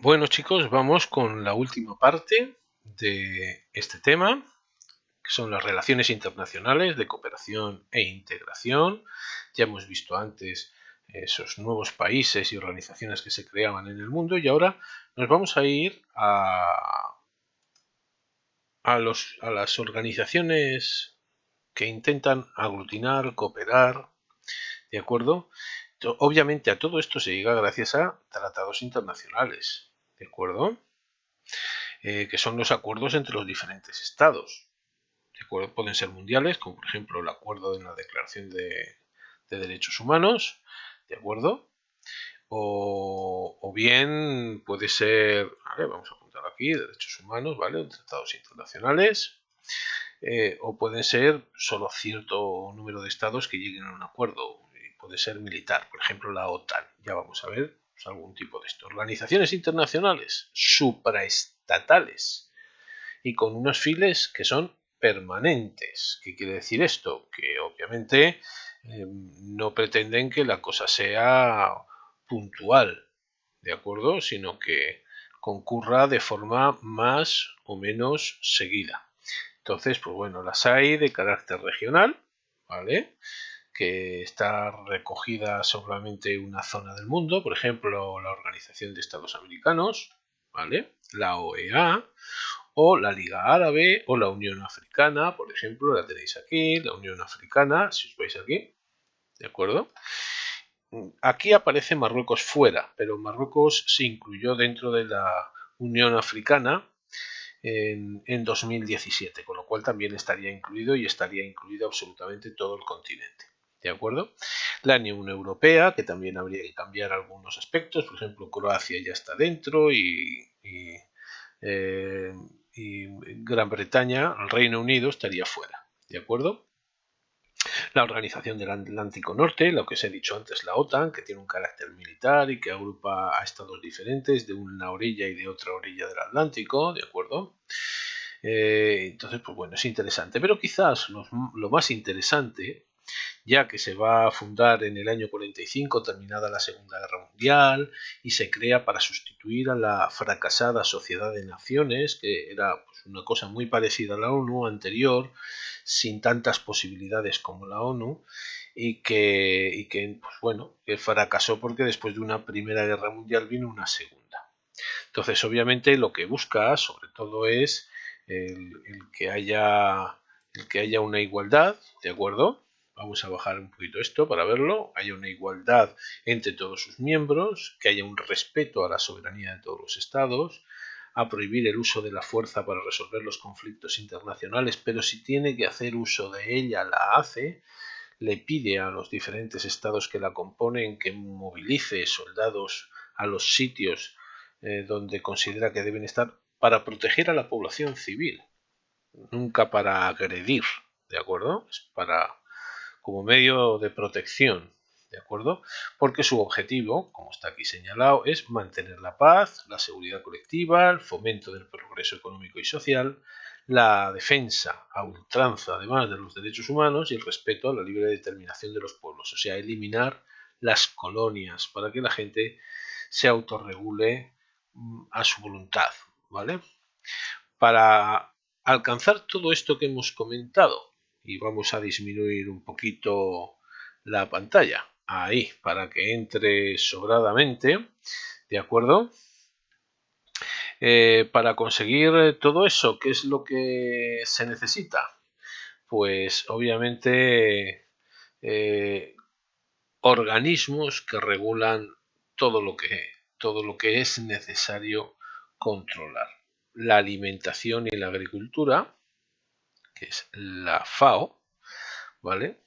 Bueno, chicos, vamos con la última parte de este tema, que son las relaciones internacionales de cooperación e integración. Ya hemos visto antes esos nuevos países y organizaciones que se creaban en el mundo y ahora nos vamos a ir a las organizaciones que intentan aglutinar, cooperar, ¿de acuerdo? Obviamente a todo esto se llega gracias a tratados internacionales, ¿de acuerdo? Que son los acuerdos entre los diferentes estados. ¿De acuerdo? Pueden ser mundiales, como por ejemplo el acuerdo de la Declaración de Derechos Humanos, ¿de acuerdo? O bien puede ser, ¿vale? Vamos a apuntar aquí, derechos humanos, ¿vale? Tratados internacionales, o pueden ser solo cierto número de estados que lleguen a un acuerdo. Puede ser militar, por ejemplo la OTAN. Ya vamos a ver pues, algún tipo de esto. Organizaciones internacionales supraestatales y con unos files que son permanentes. ¿Qué quiere decir esto? Que obviamente no pretenden que la cosa sea puntual, ¿de acuerdo? Sino que concurra de forma más o menos seguida. Entonces, pues bueno, las hay de carácter regional, ¿vale? Que está recogida solamente una zona del mundo, por ejemplo, la Organización de Estados Americanos, ¿vale? La OEA, o la Liga Árabe, o la Unión Africana, por ejemplo, la tenéis aquí, la Unión Africana, si os veis aquí, ¿de acuerdo? Aquí aparece Marruecos fuera, pero Marruecos se incluyó dentro de la Unión Africana en 2017, con lo cual también estaría incluido y estaría incluido absolutamente todo el continente. ¿De acuerdo? La Unión Europea, que también habría que cambiar algunos aspectos, por ejemplo, Croacia ya está dentro eh, y Gran Bretaña, el Reino Unido, estaría fuera. ¿De acuerdo? La Organización del Atlántico Norte, lo que os he dicho antes, la OTAN, que tiene un carácter militar y que agrupa a estados diferentes de una orilla y de otra orilla del Atlántico, ¿de acuerdo? Entonces, pues bueno, es interesante. Pero quizás lo más interesante, ya que se va a fundar en el año 45, terminada la Segunda Guerra Mundial, y se crea para sustituir a la fracasada Sociedad de Naciones, que era pues, una cosa muy parecida a la ONU anterior, sin tantas posibilidades como la ONU, y que pues bueno, que fracasó porque después de una Primera Guerra Mundial vino una Segunda. Entonces, obviamente, lo que busca, sobre todo, es el que haya una igualdad, ¿de acuerdo? Vamos a bajar un poquito esto para verlo. Haya una igualdad entre todos sus miembros, que haya un respeto a la soberanía de todos los estados, a prohibir el uso de la fuerza para resolver los conflictos internacionales, pero si tiene que hacer uso de ella, la hace. Le pide a los diferentes estados que la componen que movilice soldados a los sitios donde considera que deben estar para proteger a la población civil, nunca para agredir, ¿de acuerdo? Es para como medio de protección, ¿de acuerdo? Porque su objetivo, como está aquí señalado, es mantener la paz, la seguridad colectiva, el fomento del progreso económico y social, la defensa a ultranza, además de los derechos humanos, y el respeto a la libre determinación de los pueblos, o sea, eliminar las colonias para que la gente se autorregule a su voluntad, ¿vale? Para alcanzar todo esto que hemos comentado, y vamos a disminuir un poquito la pantalla, ahí, para que entre sobradamente, ¿de acuerdo? Para conseguir todo eso, ¿qué es lo que se necesita? Pues obviamente organismos que regulan todo lo que, todo lo que es necesario controlar. La alimentación y la agricultura, que es la FAO, ¿vale?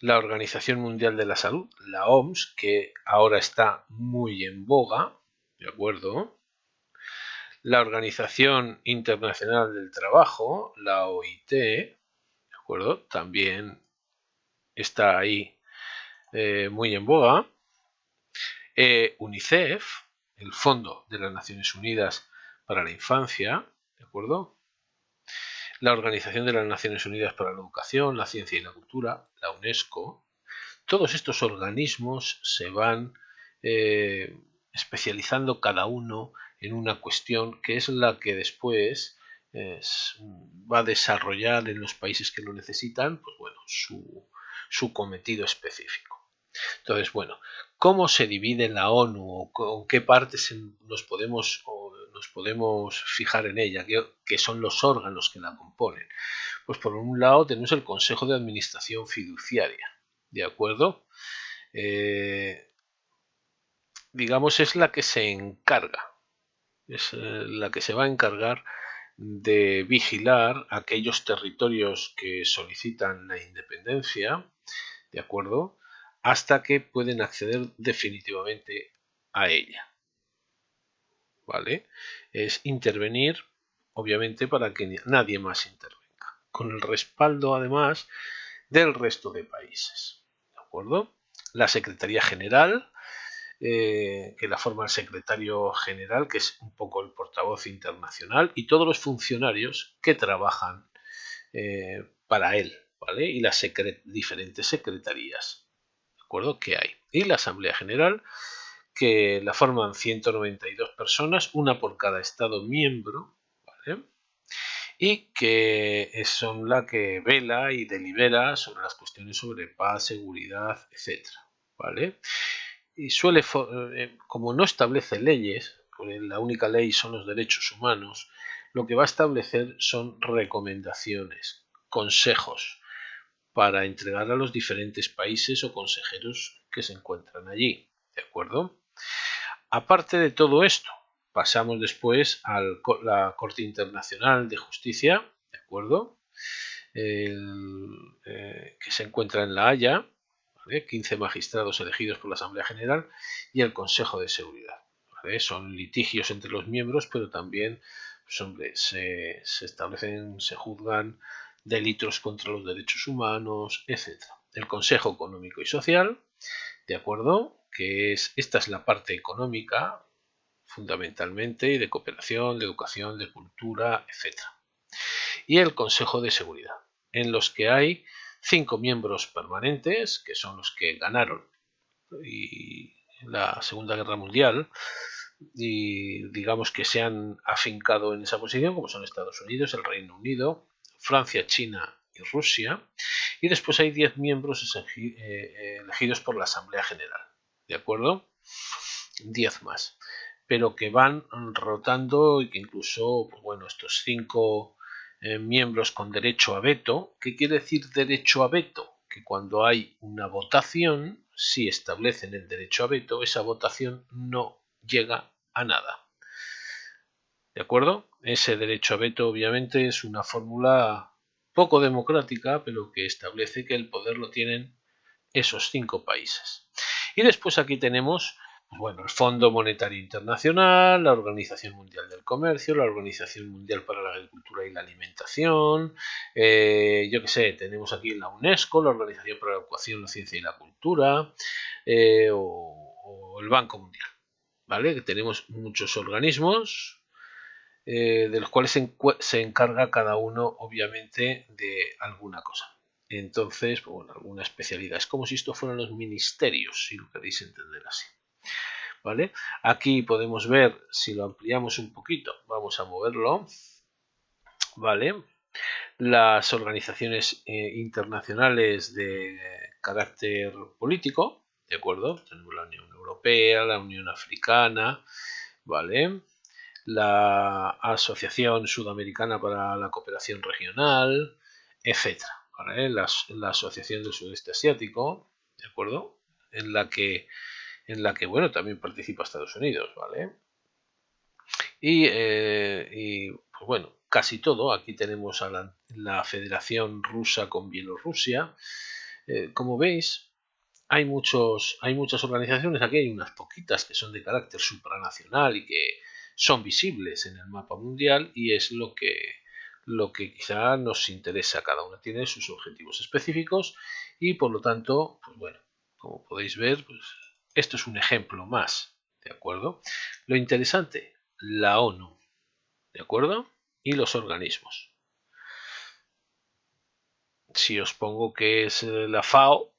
La Organización Mundial de la Salud, la OMS, que ahora está muy en boga, ¿de acuerdo? La Organización Internacional del Trabajo, la OIT, ¿de acuerdo? También está ahí muy en boga. UNICEF, el Fondo de las Naciones Unidas para la Infancia, ¿de acuerdo? La Organización de las Naciones Unidas para la Educación, la Ciencia y la Cultura, la UNESCO. Todos estos organismos se van especializando cada uno en una cuestión que es la que después va a desarrollar en los países que lo necesitan, pues bueno, su cometido específico. Entonces, bueno, ¿cómo se divide la ONU o con qué partes nos podemos fijar en ella? ¿Qué son los órganos que la componen? Pues por un lado tenemos el Consejo de Administración Fiduciaria, ¿de acuerdo? Digamos, es la que se encarga, es la que se va a encargar de vigilar aquellos territorios que solicitan la independencia, ¿de acuerdo? Hasta que pueden acceder definitivamente a ella, ¿vale? Es intervenir, obviamente, para que nadie más intervenga, con el respaldo, además, del resto de países, ¿de acuerdo? La Secretaría General, que la forma el secretario general, que es un poco el portavoz internacional, y todos los funcionarios que trabajan para él, ¿vale? Y las diferentes secretarías, ¿de acuerdo? Que hay. Y la Asamblea General, que la forman 192 personas, una por cada Estado miembro, ¿vale? Y que son la que vela y delibera sobre las cuestiones sobre paz, seguridad, etcétera, ¿vale? Y suele, como no establece leyes, la única ley son los derechos humanos, lo que va a establecer son recomendaciones, consejos, para entregar a los diferentes países o consejeros que se encuentran allí, ¿de acuerdo? Aparte de todo esto, pasamos después a la Corte Internacional de Justicia, ¿de acuerdo? Que se encuentra en La Haya, ¿vale? 15 magistrados elegidos por la Asamblea General y el Consejo de Seguridad, ¿vale? Son litigios entre los miembros, pero también pues, hombre, se establecen, se juzgan delitos contra los derechos humanos, etc. El Consejo Económico y Social, ¿de acuerdo? Esta es la parte económica, fundamentalmente, y de cooperación, de educación, de cultura, etc. Y el Consejo de Seguridad, en los que hay 5 miembros permanentes, que son los que ganaron la Segunda Guerra Mundial, y digamos que se han afincado en esa posición, como son Estados Unidos, el Reino Unido, Francia, China y Rusia, y después hay 10 miembros elegidos por la Asamblea General, ¿de acuerdo? 10 más, pero que van rotando y que incluso, pues bueno, estos 5 miembros con derecho a veto. ¿Qué quiere decir derecho a veto? Que cuando hay una votación, si establecen el derecho a veto, esa votación no llega a nada. ¿De acuerdo? Ese derecho a veto obviamente es una fórmula poco democrática, pero que establece que el poder lo tienen esos 5 países. Y después aquí tenemos, bueno, el Fondo Monetario Internacional, la Organización Mundial del Comercio, la Organización Mundial para la Agricultura y la Alimentación, yo qué sé, tenemos aquí la UNESCO, la Organización para la Educación, la Ciencia y la Cultura, o el Banco Mundial, ¿vale? Que tenemos muchos organismos de los cuales se encarga cada uno, obviamente, de alguna cosa. Entonces, pues bueno, alguna especialidad. Es como si esto fueran los ministerios, si lo queréis entender así. ¿Vale? Aquí podemos ver, si lo ampliamos un poquito, vamos a moverlo. ¿Vale? Las organizaciones internacionales de carácter político, ¿de acuerdo? Tenemos la Unión Europea, la Unión Africana, ¿vale? La Asociación Sudamericana para la Cooperación Regional, etc. ¿Vale? La Asociación del Sudeste Asiático, ¿de acuerdo? En la que, bueno, también participa Estados Unidos, ¿vale? Y pues bueno, casi todo. Aquí tenemos a la Federación Rusa con Bielorrusia. Como veis, hay muchas organizaciones. Aquí hay unas poquitas que son de carácter supranacional y que son visibles en el mapa mundial, y es lo que quizá nos interesa. Cada una tiene sus objetivos específicos y por lo tanto, pues bueno, como podéis ver, pues esto es un ejemplo más, ¿de acuerdo? Lo interesante, la ONU, ¿de acuerdo? Y los organismos. Si os pongo que es la FAO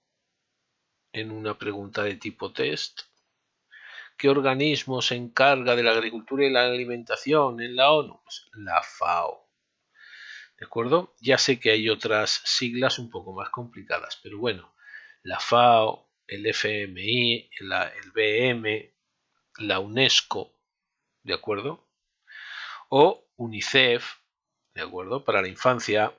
en una pregunta de tipo test, ¿Qué organismo se encarga de la agricultura y la alimentación en la ONU? Pues la FAO. ¿De acuerdo? Ya sé que hay otras siglas un poco más complicadas, pero bueno, la FAO, el FMI, el BM, la UNESCO, ¿de acuerdo? O UNICEF, ¿de acuerdo? Para la infancia.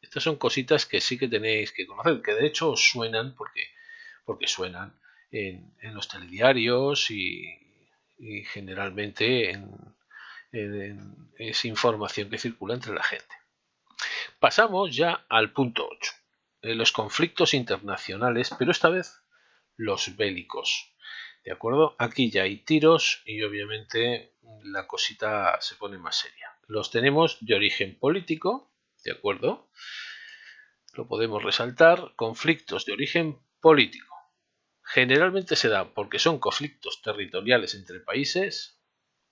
Estas son cositas que sí que tenéis que conocer, que de hecho os suenan porque suenan en los telediarios y generalmente es información que circula entre la gente. Pasamos ya al punto 8. Los conflictos internacionales, pero esta vez los bélicos. ¿De acuerdo? Aquí ya hay tiros y obviamente la cosita se pone más seria. Los tenemos de origen político, ¿de acuerdo? Lo podemos resaltar. Conflictos de origen político. Generalmente se dan porque son conflictos territoriales entre países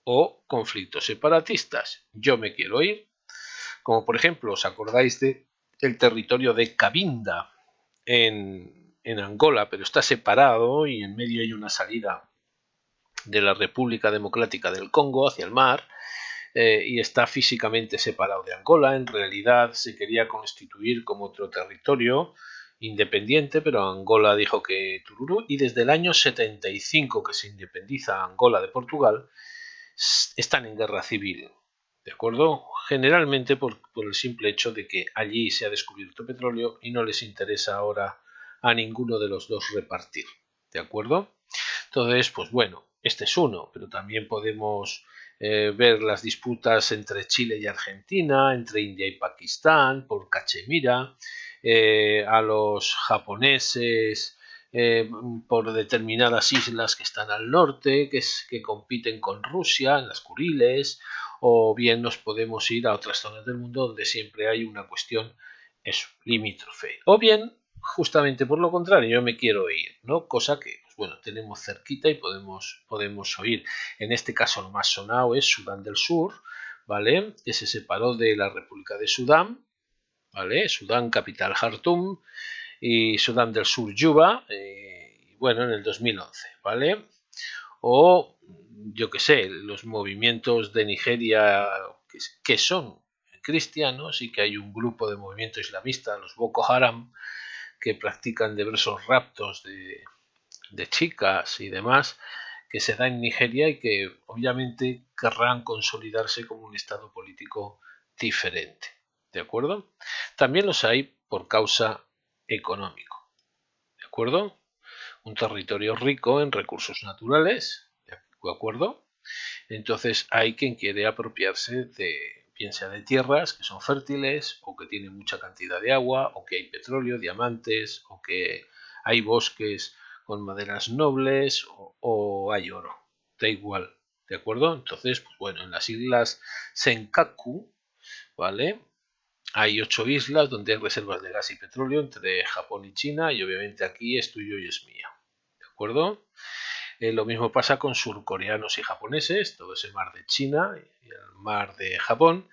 o conflictos separatistas. Yo me quiero ir. Como por ejemplo, ¿os acordáis de el territorio de Cabinda en Angola, pero está separado y en medio hay una salida de la República Democrática del Congo hacia el mar y está físicamente separado de Angola? En realidad se quería constituir como otro territorio independiente, pero Angola dijo que tururú, y desde el año 75 que se independiza Angola de Portugal, están en guerra civil. ¿De acuerdo? Generalmente por el simple hecho de que allí se ha descubierto petróleo y no les interesa ahora a ninguno de los dos repartir. ¿De acuerdo? Entonces, pues bueno, este es uno, pero también podemos ver las disputas entre Chile y Argentina, entre India y Pakistán, por Cachemira, a los japoneses por determinadas islas que están al norte, que compiten con Rusia en las Kuriles, o bien nos podemos ir a otras zonas del mundo donde siempre hay una cuestión limítrofe. O bien, justamente por lo contrario, yo me quiero ir, ¿no? Cosa que, pues bueno, tenemos cerquita y podemos oír. En este caso, lo más sonado es Sudán del Sur, ¿vale? Que se separó de la República de Sudán, ¿vale? Sudán, capital Jartum, y Sudán del Sur, Yuba, bueno, en el 2011, ¿vale? O, yo qué sé, los movimientos de Nigeria que son cristianos y que hay un grupo de movimiento islamista, los Boko Haram, que practican diversos raptos de chicas y demás, que se da en Nigeria y que obviamente querrán consolidarse como un estado político diferente. ¿De acuerdo? También los hay por causa económico. ¿De acuerdo? Un territorio rico en recursos naturales. ¿De acuerdo? Entonces hay quien quiere apropiarse de, bien sea de tierras que son fértiles o que tienen mucha cantidad de agua o que hay petróleo, diamantes o que hay bosques con maderas nobles o hay oro. Da igual, ¿de acuerdo? Entonces, pues bueno, en las islas Senkaku, ¿vale? Hay 8 islas donde hay reservas de gas y petróleo entre Japón y China y obviamente aquí es tuyo y es mío, ¿de acuerdo? Lo mismo pasa con surcoreanos y japoneses, todo ese mar de China y el mar de Japón,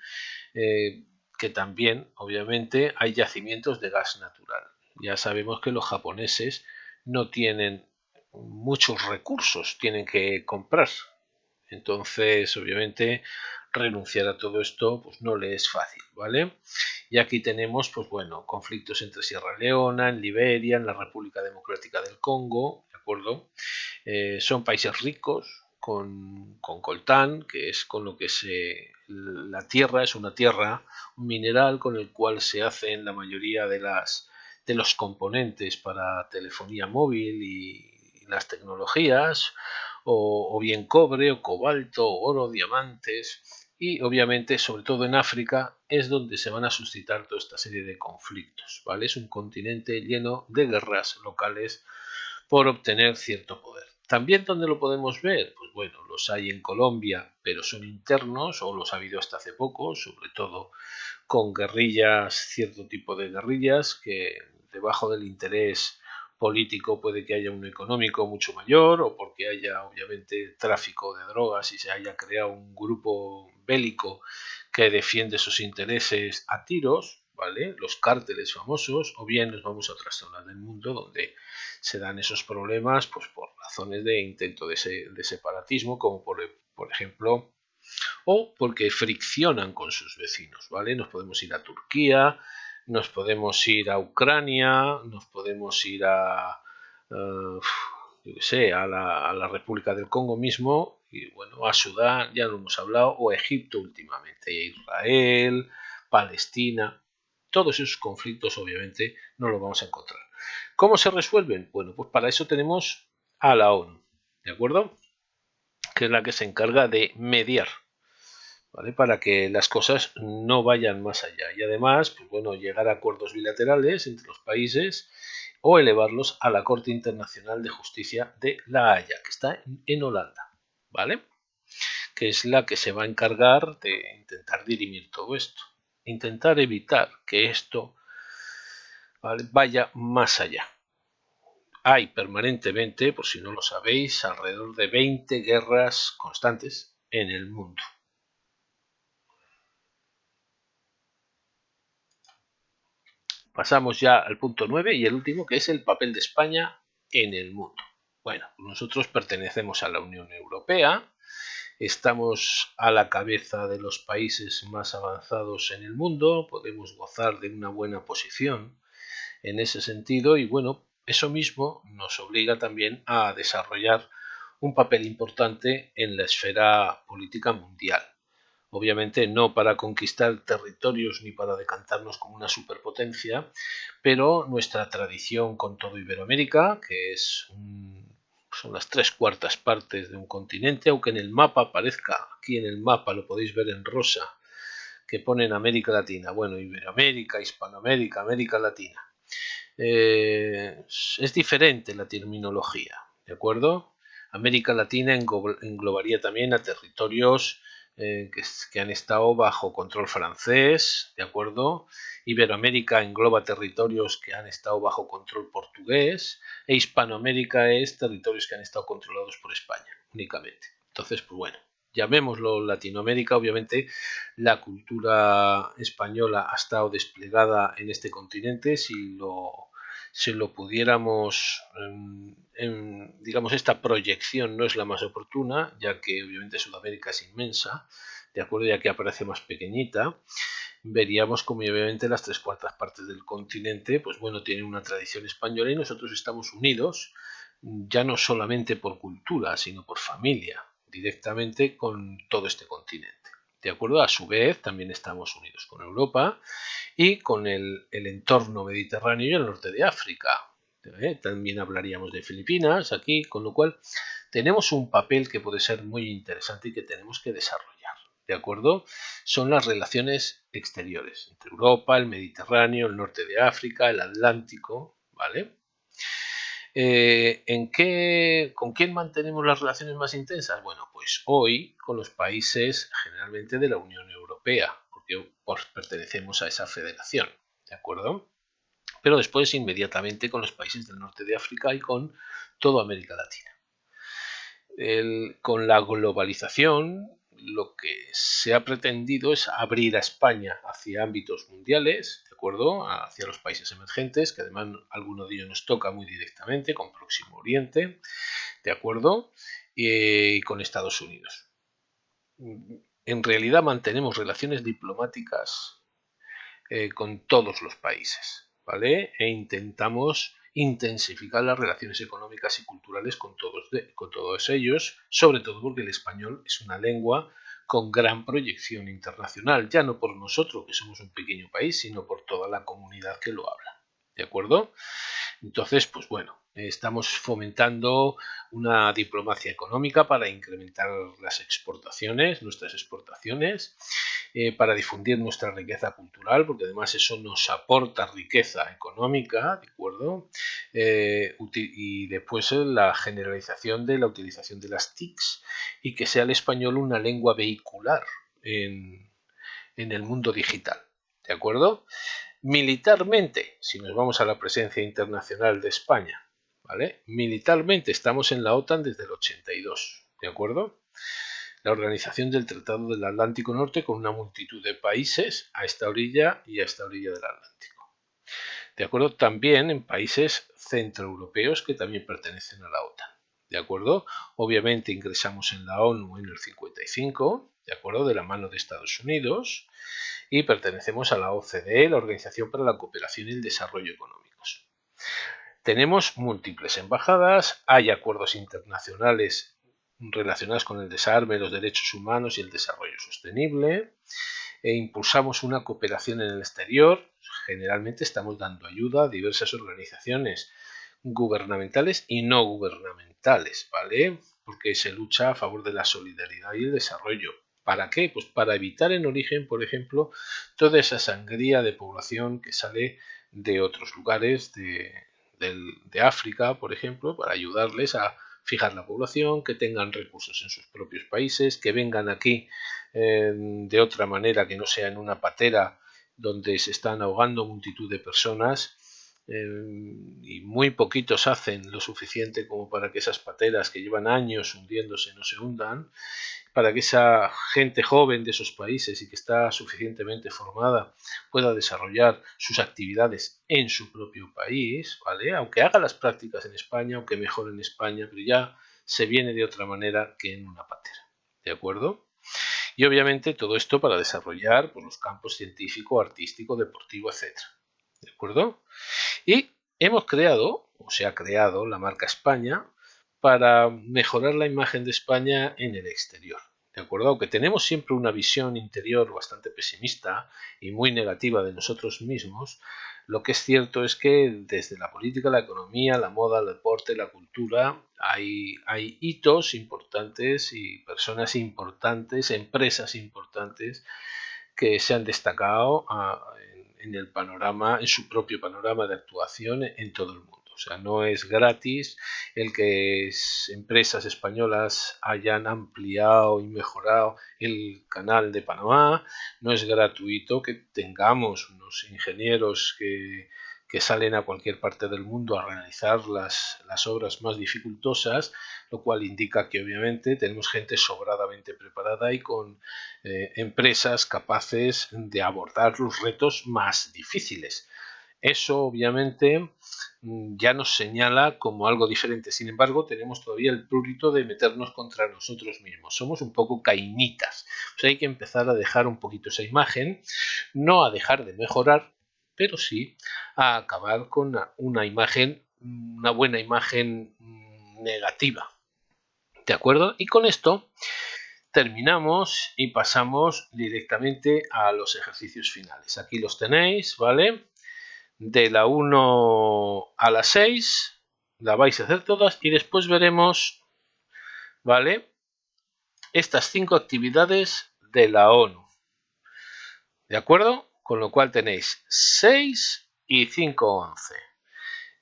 que también, obviamente, hay yacimientos de gas natural. Ya sabemos que los japoneses no tienen muchos recursos, tienen que comprar. Entonces, obviamente, renunciar a todo esto pues no le es fácil, ¿vale? Y aquí tenemos, pues bueno, conflictos entre Sierra Leona, en Liberia, en la República Democrática del Congo, ¿de acuerdo? Son países ricos con coltán, que es con lo que la tierra es una tierra, un mineral con el cual se hacen la mayoría de los componentes para telefonía móvil y las tecnologías, o bien cobre, o cobalto, oro, diamantes, y obviamente, sobre todo en África, es donde se van a suscitar toda esta serie de conflictos, ¿vale? Es un continente lleno de guerras locales por obtener cierto poder. También donde lo podemos ver, pues bueno, los hay en Colombia, pero son internos, o los ha habido hasta hace poco, sobre todo con guerrillas, cierto tipo de guerrillas, que debajo del interés político puede que haya uno económico mucho mayor, o porque haya obviamente tráfico de drogas y se haya creado un grupo bélico que defiende sus intereses a tiros, ¿vale? Los cárteles famosos, o bien nos vamos a otras zonas del mundo donde se dan esos problemas pues por razones de intento de separatismo, como por ejemplo, o porque friccionan con sus vecinos, ¿vale? Nos podemos ir a Turquía, nos podemos ir a Ucrania, nos podemos ir a, yo qué sé, a la República del Congo mismo, y bueno, a Sudán, ya lo hemos hablado, o a Egipto últimamente, y a Israel, Palestina. Todos esos conflictos obviamente no los vamos a encontrar. ¿Cómo se resuelven? Bueno, pues para eso tenemos a la ONU, ¿de acuerdo? Que es la que se encarga de mediar, ¿vale? Para que las cosas no vayan más allá. Y además, pues bueno, llegar a acuerdos bilaterales entre los países o elevarlos a la Corte Internacional de Justicia de La Haya, que está en Holanda, ¿vale? Que es la que se va a encargar de intentar dirimir todo esto. Intentar evitar que esto, ¿vale?, vaya más allá. Hay permanentemente, por si no lo sabéis, alrededor de 20 guerras constantes en el mundo. Pasamos ya al punto 9 y el último, que es el papel de España en el mundo. Bueno, nosotros pertenecemos a la Unión Europea, estamos a la cabeza de los países más avanzados en el mundo, podemos gozar de una buena posición en ese sentido y bueno, eso mismo nos obliga también a desarrollar un papel importante en la esfera política mundial. Obviamente no para conquistar territorios ni para decantarnos como una superpotencia, pero nuestra tradición con todo Iberoamérica, que son las 3/4 partes de un continente, aunque en el mapa parezca, aquí en el mapa lo podéis ver en rosa, que pone en América Latina, bueno, Iberoamérica, Hispanoamérica, América Latina. Es diferente la terminología, ¿de acuerdo? América Latina englobaría también a territorios que han estado bajo control francés, ¿de acuerdo? Iberoamérica engloba territorios que han estado bajo control portugués e Hispanoamérica es territorios que han estado controlados por España únicamente. Entonces, pues bueno, llamémoslo Latinoamérica. Obviamente la cultura española ha estado desplegada en este continente. Si lo pudiéramos, digamos, esta proyección no es la más oportuna, ya que obviamente Sudamérica es inmensa, de acuerdo, ya que aparece más pequeñita. Veríamos como obviamente las 3/4 partes del continente, pues bueno, tienen una tradición española y nosotros estamos unidos, ya no solamente por cultura, sino por familia, directamente con todo este continente. De acuerdo, a su vez también estamos unidos con Europa y con el entorno mediterráneo y el norte de África. También hablaríamos de Filipinas aquí, con lo cual tenemos un papel que puede ser muy interesante y que tenemos que desarrollar. ¿De acuerdo? Son las relaciones exteriores entre Europa, el Mediterráneo, el norte de África, el Atlántico, ¿vale? ¿Con quién mantenemos las relaciones más intensas? Bueno, pues hoy con los países generalmente de la Unión Europea, porque pertenecemos a esa federación, ¿de acuerdo? Pero después inmediatamente con los países del norte de África y con toda América Latina. Con la globalización, lo que se ha pretendido es abrir a España hacia ámbitos mundiales, ¿de acuerdo? Hacia los países emergentes, que además alguno de ellos nos toca muy directamente, con Próximo Oriente, ¿de acuerdo? Y con Estados Unidos. En realidad mantenemos relaciones diplomáticas con todos los países, ¿vale? E intentamos intensificar las relaciones económicas y culturales con todos ellos, sobre todo porque el español es una lengua con gran proyección internacional, ya no por nosotros, que somos un pequeño país, sino por toda la comunidad que lo habla. ¿De acuerdo? Entonces, pues bueno, estamos fomentando una diplomacia económica para incrementar las exportaciones, nuestras exportaciones, para difundir nuestra riqueza cultural, porque además eso nos aporta riqueza económica, ¿de acuerdo? Y después la generalización de la utilización de las TICs y que sea el español una lengua vehicular en el mundo digital, ¿de acuerdo? Militarmente, si nos vamos a la presencia internacional de España, ¿vale? Militarmente estamos en la OTAN desde el 82, ¿de acuerdo? la organización del Tratado del Atlántico Norte con una multitud de países a esta orilla y a esta orilla del Atlántico. ¿De acuerdo? También en países centroeuropeos que también pertenecen a la OTAN. ¿De acuerdo? Obviamente ingresamos en la ONU en el 55, ¿de acuerdo? De la mano de Estados Unidos, y pertenecemos a la OCDE, la Organización para la Cooperación y el Desarrollo Económicos. Tenemos múltiples embajadas, hay acuerdos internacionales relacionados con el desarme, los derechos humanos y el desarrollo sostenible, e impulsamos una cooperación en el exterior. Generalmente estamos dando ayuda a diversas organizaciones gubernamentales y no gubernamentales, ¿vale? Porque se lucha a favor de la solidaridad y el desarrollo. ¿Para qué? Pues para evitar en origen, por ejemplo, toda esa sangría de población que sale de otros lugares de África, por ejemplo, para ayudarles a fijar la población, que tengan recursos en sus propios países, que vengan aquí de otra manera que no sea en una patera donde se están ahogando multitud de personas y muy poquitos hacen lo suficiente como para que esas pateras que llevan años hundiéndose no se hundan, para que esa gente joven de esos países y que está suficientemente formada pueda desarrollar sus actividades en su propio país, ¿vale? Aunque haga las prácticas en España, aunque mejore en España, pero ya se viene de otra manera que en una patera, ¿de acuerdo? Y obviamente todo esto para desarrollar pues, los campos científico, artístico, deportivo, etc. ¿De acuerdo? Y hemos creado, o se ha creado, la marca España para mejorar la imagen de España en el exterior. ¿De acuerdo? Aunque tenemos siempre una visión interior bastante pesimista y muy negativa de nosotros mismos, lo que es cierto es que desde la política, la economía, la moda, el deporte, la cultura, hay hitos importantes y personas importantes, empresas importantes que se han destacado en el panorama, en su propio panorama de actuación en todo el mundo. O sea, no es gratis el que empresas españolas hayan ampliado y mejorado el canal de Panamá, no es gratuito que tengamos unos ingenieros que salen a cualquier parte del mundo a realizar las obras más dificultosas, lo cual indica que obviamente tenemos gente sobradamente preparada y con empresas capaces de abordar los retos más difíciles. Eso obviamente ya nos señala como algo diferente. Sin embargo, tenemos todavía el prurito de meternos contra nosotros mismos. Somos un poco cainitas. Pues hay que empezar a dejar un poquito esa imagen, no a dejar de mejorar, pero sí a acabar con una imagen, una buena imagen negativa. ¿De acuerdo? Y con esto terminamos y pasamos directamente a los ejercicios finales. Aquí los tenéis, ¿vale? De la 1 a la 6 la vais a hacer todas y después veremos, ¿vale? Estas 5 actividades de la ONU. ¿De acuerdo? Con lo cual tenéis 6 y 5-11.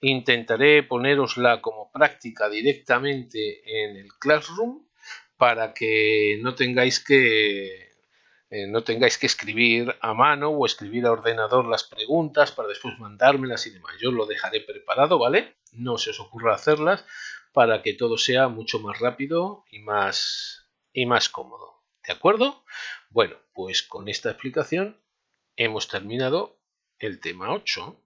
Intentaré ponerosla como práctica directamente en el Classroom para que no tengáis que escribir a mano o escribir a ordenador las preguntas para después mandármelas y demás. Yo lo dejaré preparado, ¿vale? No se os ocurra hacerlas para que todo sea mucho más rápido y más cómodo. ¿De acuerdo? Bueno, pues con esta explicación hemos terminado el tema 8.